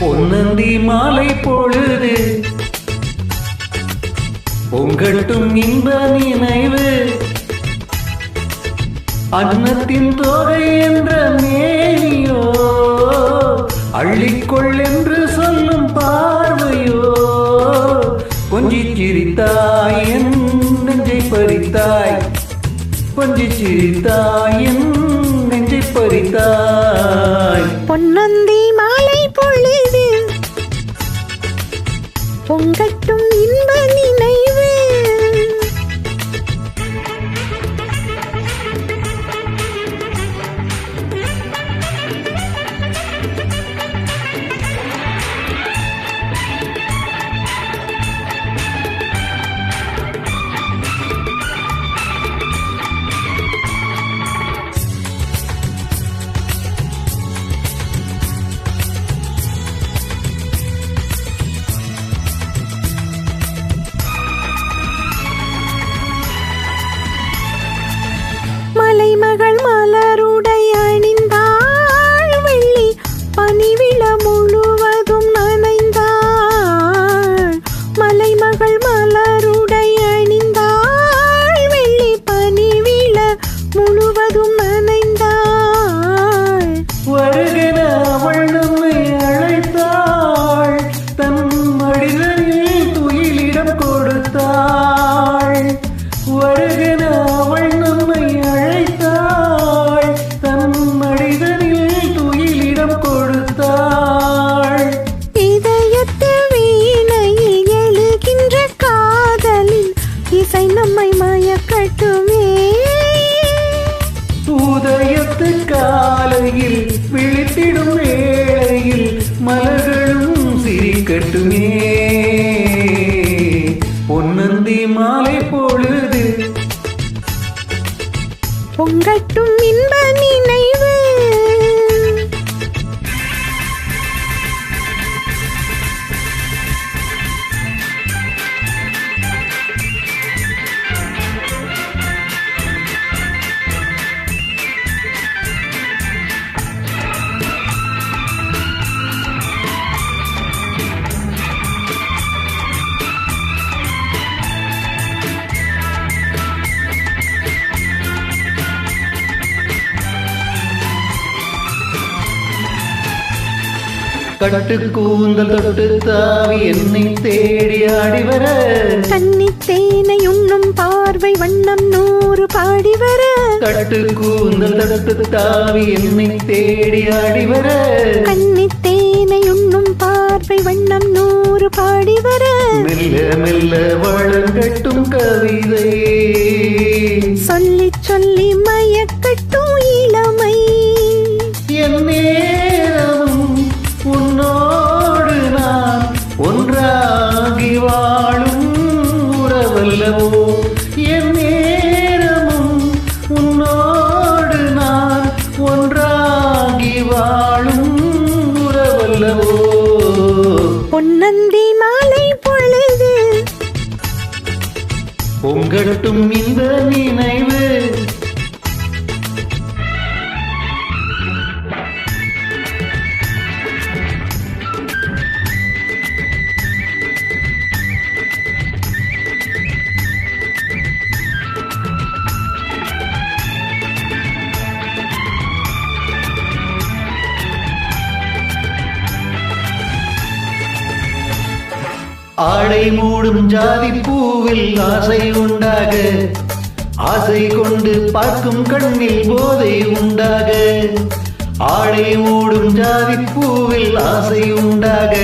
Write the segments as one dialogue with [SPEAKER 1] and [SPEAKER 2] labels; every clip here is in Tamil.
[SPEAKER 1] பொன்னந்தி மாலை பொழுது பொங்கட்டும் இன்ப நினைவு அன்னத்தின் தோகை என்ற மேனியோ அள்ளிக்கொள் என்று சொல்லும் பார்வையோ கொஞ்சி சிரித்தாய் என் நெஞ்சை பறித்தாய் கொஞ்சி சிரித்தாய் என் நெஞ்சை பறித்தாய்
[SPEAKER 2] பொன்னந்தி மாலை பொழுது பொங்கட்டும் இன்ப நினைவு மலைமகள் மலருடை அணிந்தாள் வெள்ளி பனிவிழ முழுவதும் நனைந்தாள் மலைமகள் மலருடை அணிந்தாள் வெள்ளி பனிவிழ முழுவதும் நனைந்தாள்
[SPEAKER 1] வருகிற அவள் நம்மை அழைத்தாள் தன் மடிதனில் துயிலிடம் கொடுத்தாள் வருகிற அவள் நம்மை அழைத்தாள் தன் மடிதனில் துயிலிடம் கொடுத்தாள்
[SPEAKER 2] இதயத்தில் வீணையில் எழுகின்ற காதலில் இசை நம்மை மயக்கட்டுமே
[SPEAKER 1] உதயத்து காலையில் விழித்திடும் வேளையில் மலர்களும் சிரிக்கட்டுமே பொன்னந்தி மாலை பொழுது
[SPEAKER 2] பொங்கட்டும் இன்ப நினைவு
[SPEAKER 1] கட்டு கூந்தல் தொட்டு தாவி என்னை தேடி ஆடிவர
[SPEAKER 2] கன்னி தேனை உண்ணும் பார்வை வண்ணம் 100 பாடி வர
[SPEAKER 1] கட்டு கூந்தல் தொட்டு தாவி என்னை தேடி ஆடிவர
[SPEAKER 2] கன்னி தேனை உண்ணும் பார்வை வண்ணம் 100 பாடி வர
[SPEAKER 1] மெல்ல மெல்ல வளங்கட்டும் கவிதை
[SPEAKER 2] சொல்லி சொல்லி மயக்கட்டும் இளமை
[SPEAKER 1] என் நேரமும் உன்னோடு நான் ஒன்றாகி வாழும் உறவல்லவோ என் நேரமும் உன்னோடு நான் ஒன்றாகி வாழும் உறவல்லவோ
[SPEAKER 2] பொன்னந்தி மாலை பொழுது
[SPEAKER 1] பொங்கட்டும் இந்த நினைவு ஆடை மூடும் ஜாதி பூவில் ஆசை உண்டாக ஆசை கொண்டு பார்க்கும் கண்ணில் போதை உண்டாக ஆடை மூடும் ஜாதி பூவில் ஆசை உண்டாக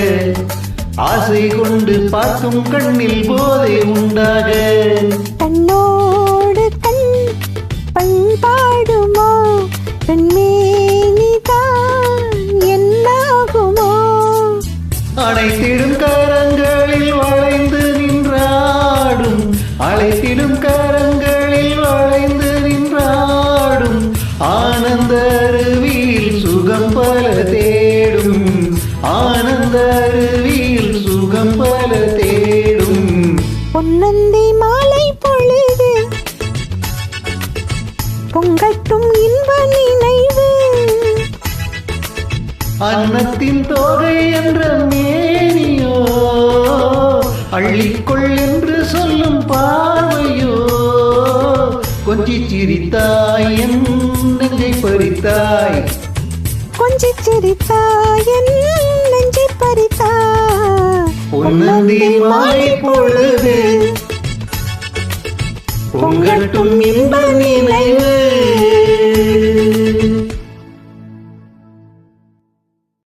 [SPEAKER 1] ஆசை கொண்டு பார்க்கும் கண்ணில் போதை உண்டாக
[SPEAKER 2] தன்னோடு கண் பண்பாடுமோ பெண்மேனிதான் என்னாகுமோ
[SPEAKER 1] அனைத்திடும் கரங்களில் வளைந்து நின்றார் தேடும் ஆனந்த அருவியில் சுகம் பல தேடும்
[SPEAKER 2] பொன்னந்தி மாலை பொழுது பொங்கட்டும் இன்ப நினைவு
[SPEAKER 1] அன்னத்தின் தோகை என்ற மேனியோ அள்ளிக்கொள் என்று சொல்லும் பார்வையோ கொஞ்சி சிரித்தாய் என் நெஞ்சை பறித்தாய்
[SPEAKER 2] கொஞ்சிச் சிரித்தாய் என் நெஞ்சை பறித்தாய்
[SPEAKER 1] பொன்னந்தி மாலை பொழுது பொங்கட்டும் இன்ப நினைவு